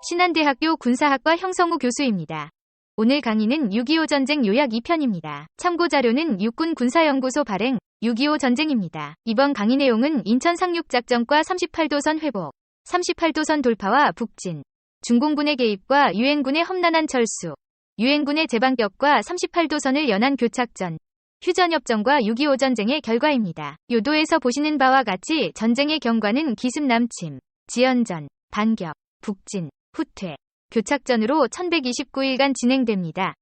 신한대학교 군사학과 형성우 교수입니다. 오늘 강의는 6.25 전쟁 요약 2편입니다. 참고 자료는 육군 군사연구소 발행 6.25 전쟁입니다. 이번 강의 내용은 인천 상륙작전과 38도선 회복, 38도선 돌파와 북진, 중공군의 개입과 유엔군의 험난한 철수, 유엔군의 재반격과 38도선을 연한 교착전, 휴전협정과 6.25 전쟁의 결과입니다. 요도에서 보시는 바와 같이 전쟁의 경과는 기습 남침, 지연전, 반격, 북진, 후퇴, 교착전으로 1129일간 진행됩니다.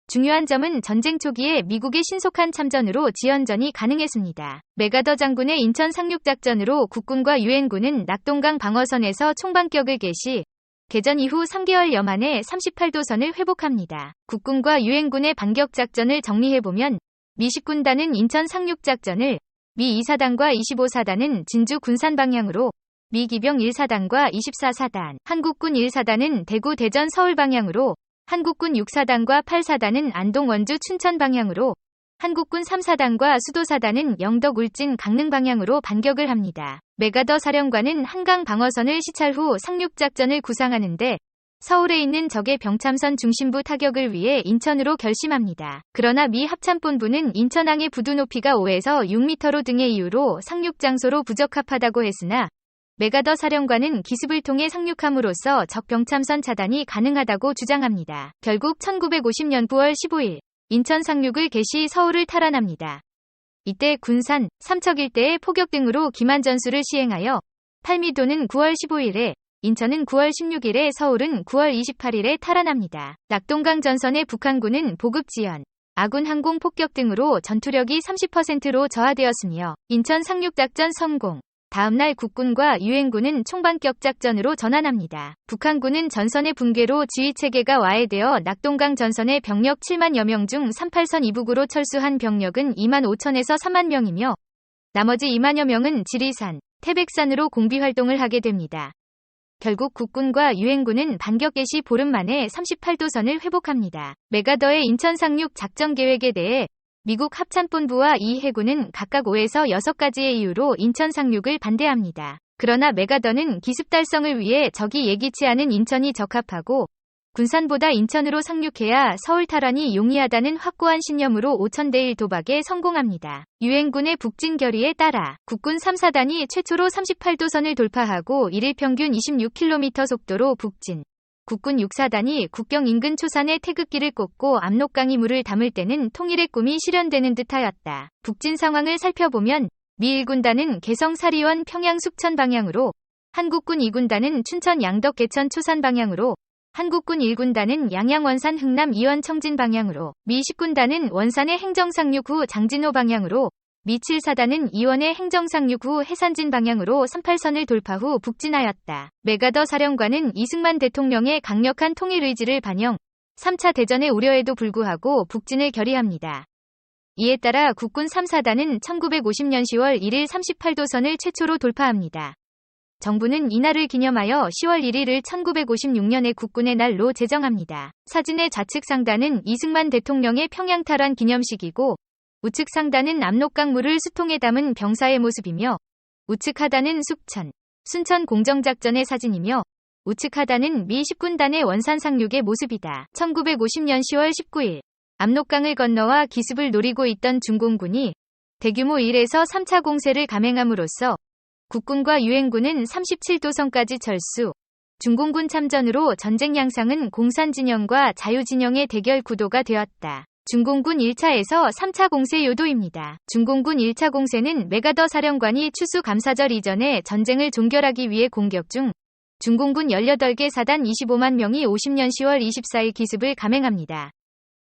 중요한 점은 전쟁 초기에 미국의 신속한 참전으로 지연전이 가능했습니다. 맥아더 장군의 인천 상륙작전으로 국군과 유엔군은 낙동강 방어선에서 총반격을 개시, 개전 이후 3개월여 만에 38도선을 회복합니다. 국군과 유엔군의 반격작전을 정리해보면 미 10군단은 인천 상륙작전을, 미 2사단과 25사단은 진주 군산 방향으로, 미 기병 1사단과 24사단, 한국군 1사단은 대구 대전 서울 방향으로, 한국군 6사단과 8사단은 안동 원주 춘천 방향으로, 한국군 3사단과 수도사단은 영덕 울진 강릉 방향으로 반격을 합니다. 맥아더 사령관은 한강 방어선을 시찰 후 상륙작전을 구상하는데 서울에 있는 적의 병참선 중심부 타격을 위해 인천으로 결심합니다. 그러나 미 합참본부는 인천항의 부두 높이가 5에서 6m로 등의 이유로 상륙장소로 부적합하다고 했으나 맥아더 사령관은 기습을 통해 상륙함으로써 적 병참선 차단이 가능하다고 주장합니다. 결국 1950년 9월 15일 인천 상륙을 개시 서울을 탈환합니다. 이때 군산, 삼척 일대의 포격 등으로 기만 전술을 시행하여 팔미도는 9월 15일에, 인천은 9월 16일에, 서울은 9월 28일에 탈환합니다. 낙동강 전선의 북한군은 보급 지연, 아군 항공 폭격 등으로 전투력이 30%로 저하되었으며 인천 상륙작전 성공. 다음날 국군과 유엔군은 총반격 작전으로 전환합니다. 북한군은 전선의 붕괴로 지휘체계가 와해되어 낙동강 전선의 병력 7만여 명 중 38선 이북으로 철수한 병력은 2만 5천에서 3만 명이며 나머지 2만여 명은 지리산, 태백산으로 공비활동을 하게 됩니다. 결국 국군과 유엔군은 반격 개시 보름 만에 38도선을 회복합니다. 맥아더의 인천 상륙 작전 계획에 대해 미국 합참본부와 이 해군은 각각 5에서 6가지의 이유로 인천 상륙을 반대합니다. 그러나 맥아더는 기습 달성을 위해 적이 예기치 않은 인천이 적합하고 군산보다 인천으로 상륙해야 서울 탈환이 용이하다는 확고한 신념으로 5000대1 도박에 성공합니다. 유엔군의 북진 결의에 따라 국군 3사단이 최초로 38도선을 돌파하고 1일 평균 26km 속도로 북진, 국군 6사단이 국경 인근 초산에 태극기를 꽂고 압록강이 물을 담을 때는 통일의 꿈이 실현되는 듯하였다. 북진 상황을 살펴보면 미 1군단은 개성 사리원 평양 숙천 방향으로, 한국군 2군단은 춘천 양덕 개천 초산 방향으로, 한국군 1군단은 양양 원산 흥남 이원 청진 방향으로, 미 10군단은 원산의 행정상륙 후 장진호 방향으로, 미 7사단은 이원의 행정상륙 후 해산진 방향으로 38선을 돌파 후 북진하였다. 맥아더 사령관은 이승만 대통령의 강력한 통일 의지를 반영, 3차 대전의 우려에도 불구하고 북진을 결의합니다. 이에 따라 국군 3사단은 1950년 10월 1일 38도선을 최초로 돌파합니다. 정부는 이날을 기념하여 10월 1일을 1956년의 국군의 날로 제정합니다. 사진의 좌측 상단은 이승만 대통령의 평양 탈환 기념식이고 우측 상단은 압록강 물을 수통에 담은 병사의 모습이며 우측 하단은 숙천, 순천 공정작전의 사진이며 우측 하단은 미 10군단의 원산 상륙의 모습이다. 1950년 10월 19일 압록강을 건너와 기습을 노리고 있던 중공군이 대규모 1에서 3차 공세를 감행함으로써 국군과 유엔군은 37도선까지 철수, 중공군 참전으로 전쟁 양상은 공산진영과 자유진영의 대결 구도가 되었다. 중공군 1차에서 3차 공세 요도입니다. 중공군 1차 공세는 맥아더 사령관이 추수 감사절 이전에 전쟁을 종결하기 위해 공격 중 중공군 18개 사단 25만 명이 50년 10월 24일 기습을 감행합니다.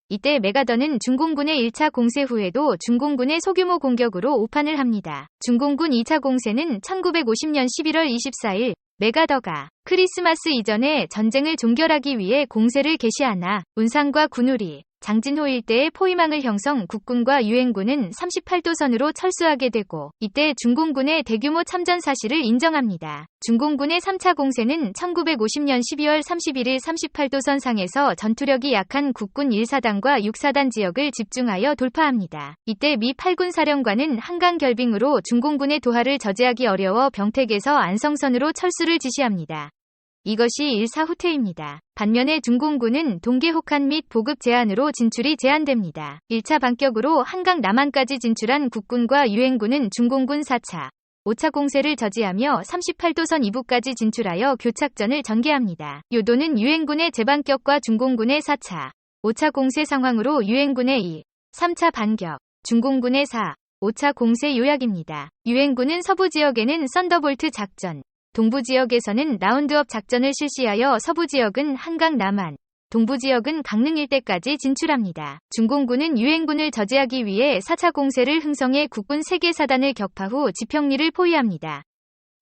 이때 맥아더는 중공군의 1차 공세 후에도 중공군의 소규모 공격으로 오판을 합니다. 중공군 2차 공세는 1950년 11월 24일 맥아더가 크리스마스 이전에 전쟁을 종결하기 위해 공세를 개시하나 운상과 군우리, 장진호 일대의 포위망을 형성 국군과 유엔군은 38도선으로 철수하게 되고 이때 중공군의 대규모 참전 사실을 인정합니다. 중공군의 3차 공세는 1950년 12월 31일 38도선 상에서 전투력이 약한 국군 1사단과 6사단 지역을 집중하여 돌파합니다. 이때 미 8군 사령관은 한강 결빙으로 중공군의 도하를 저지하기 어려워 병택에서 안성선으로 철수를 지시합니다. 이것이 일사후퇴입니다. 반면에 중공군은 동계 혹한 및 보급 제한으로 진출이 제한됩니다. 1차 반격으로 한강 남한까지 진출한 국군과 유엔군은 중공군 4차, 5차 공세를 저지하며 38도선 이부까지 진출하여 교착전을 전개합니다. 요도는 유엔군의 재반격과 중공군의 4차, 5차 공세 상황으로 유엔군의 2, 3차 반격, 중공군의 4, 5차 공세 요약입니다. 유엔군은 서부 지역에는 썬더볼트 작전, 동부 지역에서는 라운드업 작전을 실시하여 서부 지역은 한강 남한, 동부 지역은 강릉 일대까지 진출합니다. 중공군은 유엔군을 저지하기 위해 4차 공세를 흥성해 국군 3개 사단을 격파 후 지평리를 포위합니다.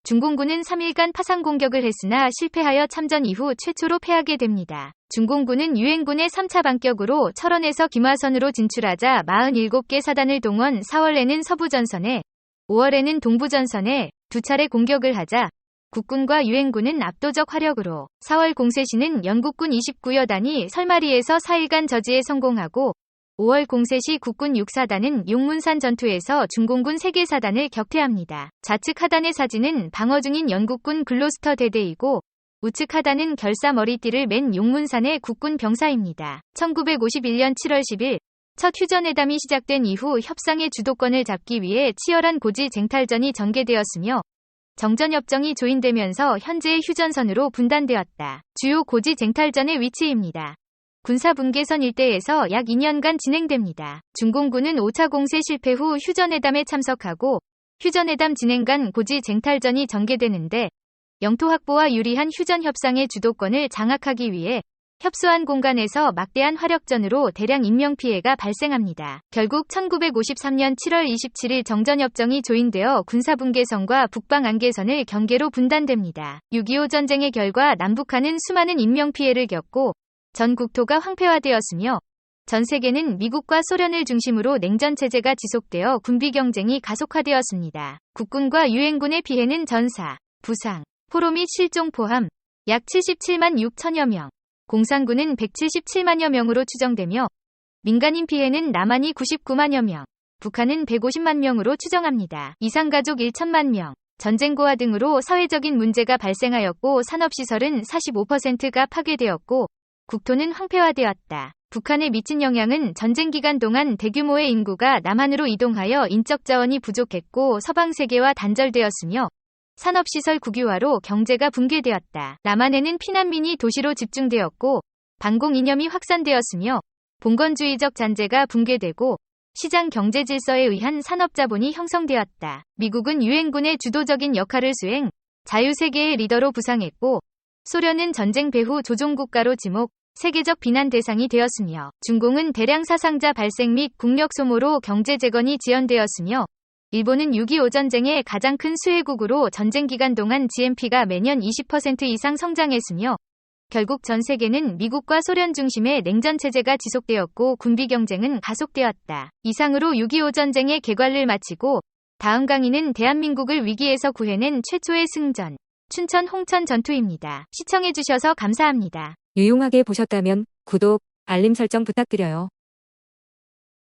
중공군은 3일간 파상 공격을 했으나 실패하여 참전 이후 최초로 패하게 됩니다. 중공군은 유엔군의 3차 반격으로 철원에서 김화선으로 진출하자 47개 사단을 동원 4월에는 서부전선에, 5월에는 동부전선에 2차례 공격을 하자 국군과 유엔군은 압도적 화력으로 4월 공세 시는 연국군 29여단이 설마리에서 4일간 저지에 성공하고 5월 공세 시 국군 6사단은 용문산 전투에서 중공군 3개 사단을 격퇴합니다. 좌측 하단의 사진은 방어 중인 연국군 글로스터 대대이고 우측 하단은 결사 머리띠를 맨 용문산의 국군 병사입니다. 1951년 7월 10일 첫 휴전회담이 시작된 이후 협상의 주도권을 잡기 위해 치열한 고지 쟁탈전이 전개되었으며 정전협정이 조인되면서 현재의 휴전선으로 분단되었다. 주요 고지 쟁탈전의 위치입니다. 군사분계선 일대에서 약 2년간 진행됩니다. 중공군은 5차 공세 실패 후 휴전회담에 참석하고 휴전회담 진행간 고지 쟁탈전이 전개되는데 영토 확보와 유리한 휴전 협상의 주도권을 장악하기 위해 협소한 공간에서 막대한 화력전으로 대량 인명피해가 발생합니다. 결국 1953년 7월 27일 정전협정이 조인되어 군사분계선과 북방안계선을 경계로 분단됩니다. 6.25 전쟁의 결과 남북한은 수많은 인명피해를 겪고 전 국토가 황폐화되었으며 전 세계는 미국과 소련을 중심으로 냉전체제가 지속되어 군비경쟁이 가속화되었습니다. 국군과 유엔군의 피해는 전사, 부상, 포로 및 실종 포함 약 77만 6천여 명, 공산군은 177만여 명으로 추정되며 민간인 피해는 남한이 99만여 명, 북한은 150만 명으로 추정합니다. 이산가족 1천만 명, 전쟁 고화 등으로 사회적인 문제가 발생하였고 산업시설은 45%가 파괴되었고 국토는 황폐화되었다. 북한에 미친 영향은 전쟁 기간 동안 대규모의 인구가 남한으로 이동하여 인적 자원이 부족했고 서방 세계와 단절되었으며 산업시설 국유화로 경제가 붕괴되었다. 남한에는 피난민이 도시로 집중되었고 반공 이념이 확산되었으며 봉건주의적 잔재가 붕괴되고 시장 경제 질서에 의한 산업자본이 형성되었다. 미국은 유엔군의 주도적인 역할을 수행, 자유세계의 리더로 부상했고 소련은 전쟁 배후 조종국가로 지목, 세계적 비난 대상이 되었으며 중공은 대량 사상자 발생 및 국력 소모로 경제 재건이 지연되었으며 일본은 6.25 전쟁의 가장 큰 수혜국으로 전쟁 기간 동안 GNP가 매년 20% 이상 성장했으며 결국 전 세계는 미국과 소련 중심의 냉전체제가 지속되었고 군비 경쟁은 가속되었다. 이상으로 6.25 전쟁의 개괄을 마치고 다음 강의는 대한민국을 위기에서 구해낸 최초의 승전, 춘천 홍천 전투입니다. 시청해주셔서 감사합니다. 유용하게 보셨다면 구독, 알림 설정 부탁드려요.